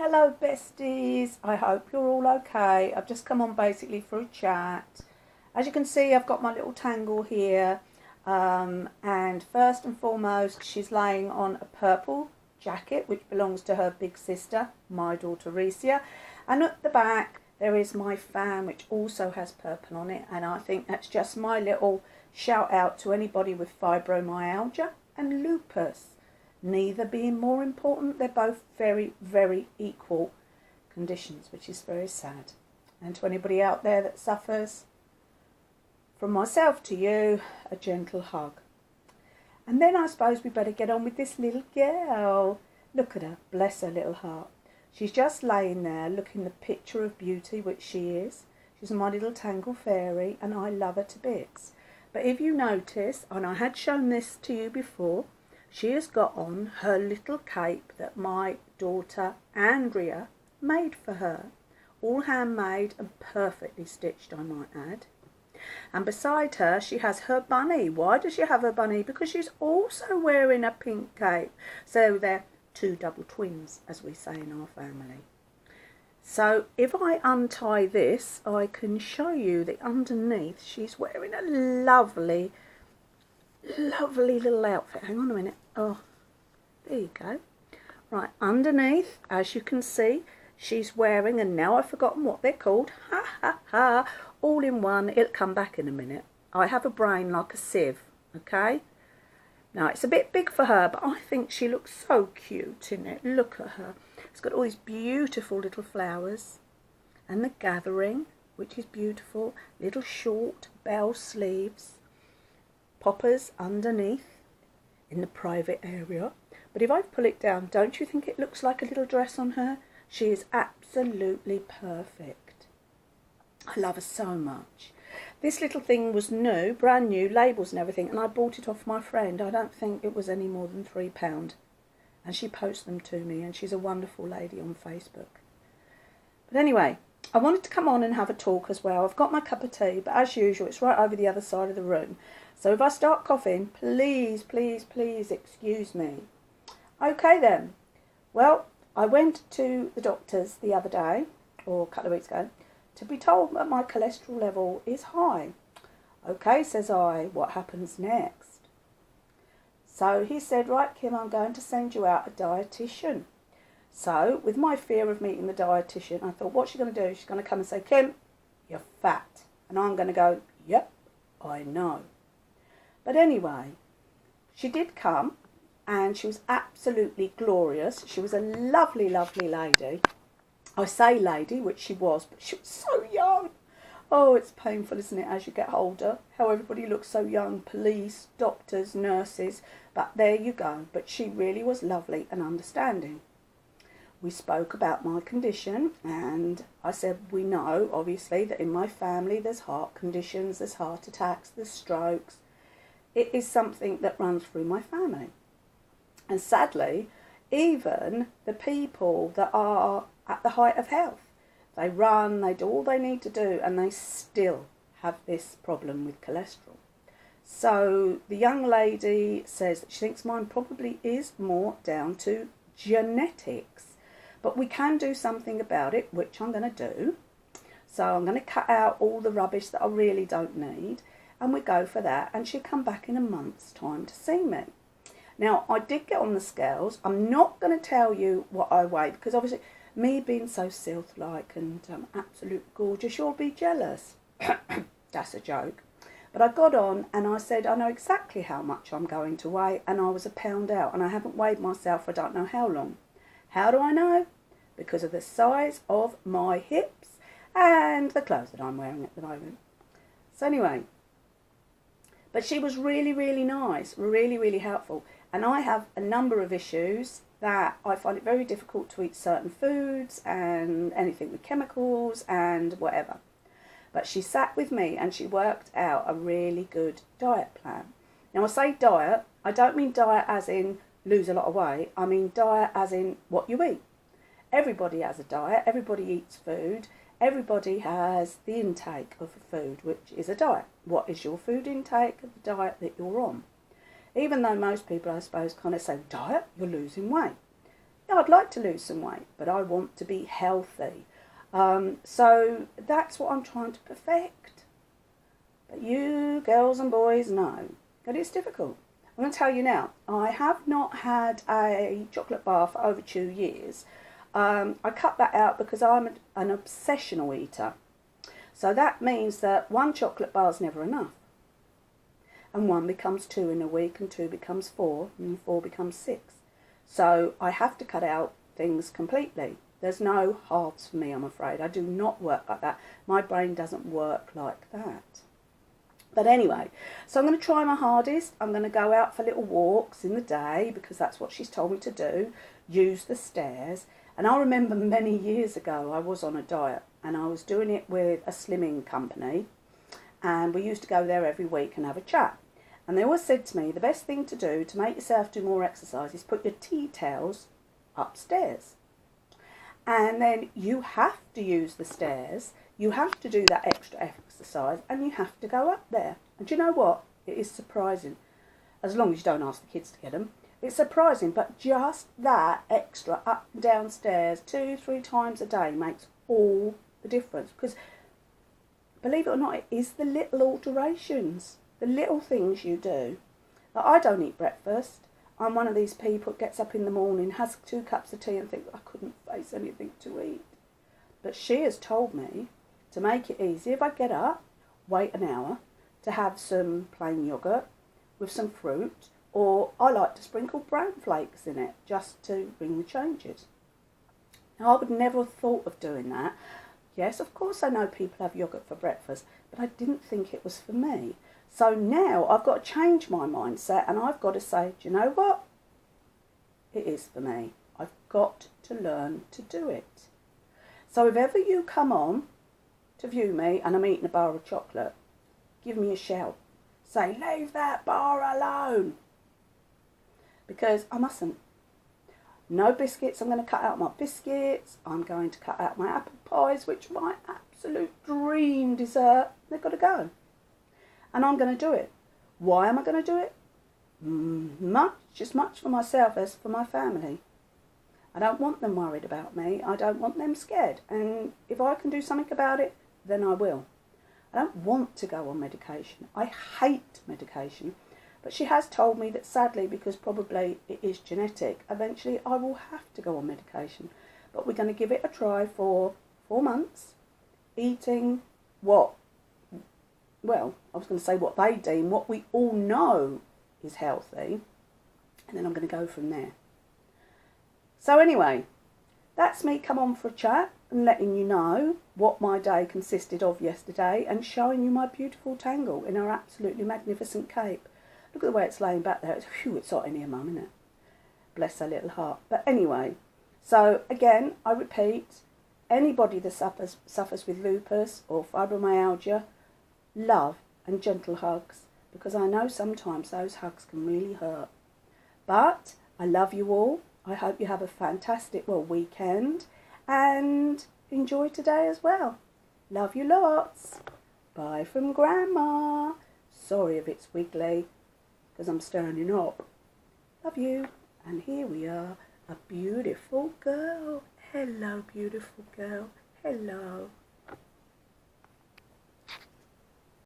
Hello besties, I hope you're all okay. I've just come on basically for a chat. As you can see, I've got my little Tangle here, and first and foremost she's laying on a purple jacket which belongs to her big sister, my daughter Recia, and at the back there is my fan which also has purple on it, and I think that's just my little shout out to anybody with fibromyalgia and lupus. Neither being more important, they're both very, very equal conditions, which is very sad. And to anybody out there that suffers, from myself to you, a gentle hug. And then I suppose we better get on with this little girl. Look at her, bless her little heart. She's just laying there looking the picture of beauty, which she is. She's my little Tangle fairy, and I love her to bits. But if you notice, and I had shown this to you before, she has got on her little cape that my daughter Andrea made for her. All handmade and perfectly stitched, I might add. And beside her she has her bunny. Why does she have her bunny? Because she's also wearing a pink cape. So they're two double twins, as we say in our family. So if I untie this, I can show you that underneath she's wearing a lovely little outfit. Hang on a minute. Oh, there you go. Right, underneath, as you can see, she's wearing, and now I've forgotten what they're called. Ha ha ha. All in one. It'll come back in a minute. I have a brain like a sieve. Okay. Now it's a bit big for her, but I think she looks so cute in it. Look at her. It's got all these beautiful little flowers, and the gathering, which is beautiful. Little short bell sleeves. Poppers underneath in the private area. But if I pull it down, don't you think it looks like a little dress on her? She is absolutely perfect. I love her so much. This little thing was new, brand new, labels and everything, and I bought it off my friend. I don't think it was any more than £3. And she posts them to me, and she's a wonderful lady on Facebook. But anyway, I wanted to come on and have a talk as well. I've got my cup of tea, but as usual, it's right over the other side of the room. So if I start coughing, please, please, please excuse me. Okay then. Well, I went to the doctor's the other day, or a couple of weeks ago, to be told that my cholesterol level is high. Okay, says I, what happens next? So he said, right, Kim, I'm going to send you out a dietitian. So, with my fear of meeting the dietitian, I thought, what's she going to do? She's going to come and say, Kim, you're fat. And I'm going to go, yep, I know. But anyway, she did come, and she was absolutely glorious. She was a lovely, lovely lady. I say lady, which she was, but she was so young. Oh, it's painful, isn't it, as you get older, how everybody looks so young, police, doctors, nurses. But there you go. But she really was lovely and understanding. We spoke about my condition, and I said, we know, obviously, that in my family there's heart conditions, there's heart attacks, there's strokes. It is something that runs through my family. And sadly, even the people that are at the height of health, they run, they do all they need to do, and they still have this problem with cholesterol. So the young lady says that she thinks mine probably is more down to genetics. But we can do something about it, which I'm going to do. So I'm going to cut out all the rubbish that I really don't need, and we go for that. And she'll come back in a month's time to see me. Now, I did get on the scales. I'm not going to tell you what I weigh, because obviously me being so sylph-like and absolute gorgeous, you'll be jealous. That's a joke. But I got on and I said, I know exactly how much I'm going to weigh, and I was a pound out, and I haven't weighed myself for I don't know how long. How do I know? Because of the size of my hips and the clothes that I'm wearing at the moment. So anyway, but she was really, really nice, really, really helpful. And I have a number of issues that I find it very difficult to eat certain foods and anything with chemicals and whatever. But she sat with me and she worked out a really good diet plan. Now I say diet, I don't mean diet as in lose a lot of weight. I mean diet as in what you eat. Everybody has a diet, everybody eats food, everybody has the intake of food, which is a diet. What is your food intake of the diet that you're on? Even though most people, I suppose, kind of say, diet, you're losing weight. Yeah, I'd like to lose some weight, but I want to be healthy. So that's what I'm trying to perfect. But you girls and boys know that it's difficult. I'm going to tell you now, I have not had a chocolate bar for over 2 years. I cut that out because I'm an obsessional eater. So that means that one chocolate bar is never enough. And one becomes 2 in a week, and 2 becomes 4, and 4 becomes 6. So I have to cut out things completely. There's no halves for me, I'm afraid. I do not work like that. My brain doesn't work like that. But anyway, so I'm going to try my hardest. I'm going to go out for little walks in the day because that's what she's told me to do. Use the stairs. And I remember many years ago I was on a diet and I was doing it with a slimming company. And we used to go there every week and have a chat. And they always said to me, the best thing to do to make yourself do more exercise is put your tea towels upstairs. And then you have to use the stairs. You have to do that extra exercise and you have to go up there. And do you know what? It is surprising. As long as you don't ask the kids to get them. It's surprising, but just that extra up and down stairs 2-3 times a day makes all the difference. Because, believe it or not, it is the little alterations, the little things you do. Like, I don't eat breakfast. I'm one of these people that gets up in the morning, has 2 cups of tea and thinks, I couldn't face anything to eat. But she has told me to make it easy, if I get up, wait an hour, to have some plain yoghurt with some fruit, or I like to sprinkle brown flakes in it, just to bring the changes. Now, I would never have thought of doing that. Yes, of course I know people have yoghurt for breakfast, but I didn't think it was for me. So now I've got to change my mindset and I've got to say, do you know what? It is for me. I've got to learn to do it. So if ever you come on to view me and I'm eating a bar of chocolate, give me a shout. Say, leave that bar alone. Because I mustn't. No biscuits, I'm going to cut out my biscuits. I'm going to cut out my apple pies, which are my absolute dream dessert. They've got to go. And I'm going to do it. Why am I going to do it? As much for myself as for my family. I don't want them worried about me. I don't want them scared. And if I can do something about it, then I will. I don't want to go on medication. I hate medication. But she has told me that sadly, because probably it is genetic, eventually I will have to go on medication. But we're going to give it a try for 4 months, eating what, well, I was going to say what they deem, what we all know is healthy. And then I'm going to go from there. So anyway, that's me come on for a chat and letting you know what my day consisted of yesterday and showing you my beautiful Tangle in her absolutely magnificent cape. Look at the way it's laying back there. It's hot in here, Mum, isn't it? Bless her little heart. But anyway, so again, I repeat, anybody that suffers with lupus or fibromyalgia, love and gentle hugs, because I know sometimes those hugs can really hurt. But I love you all. I hope you have a fantastic, weekend and enjoy today as well. Love you lots. Bye from Grandma. Sorry if it's wiggly, because I'm standing up. Love you. And here we are, a beautiful girl. Hello, beautiful girl. Hello.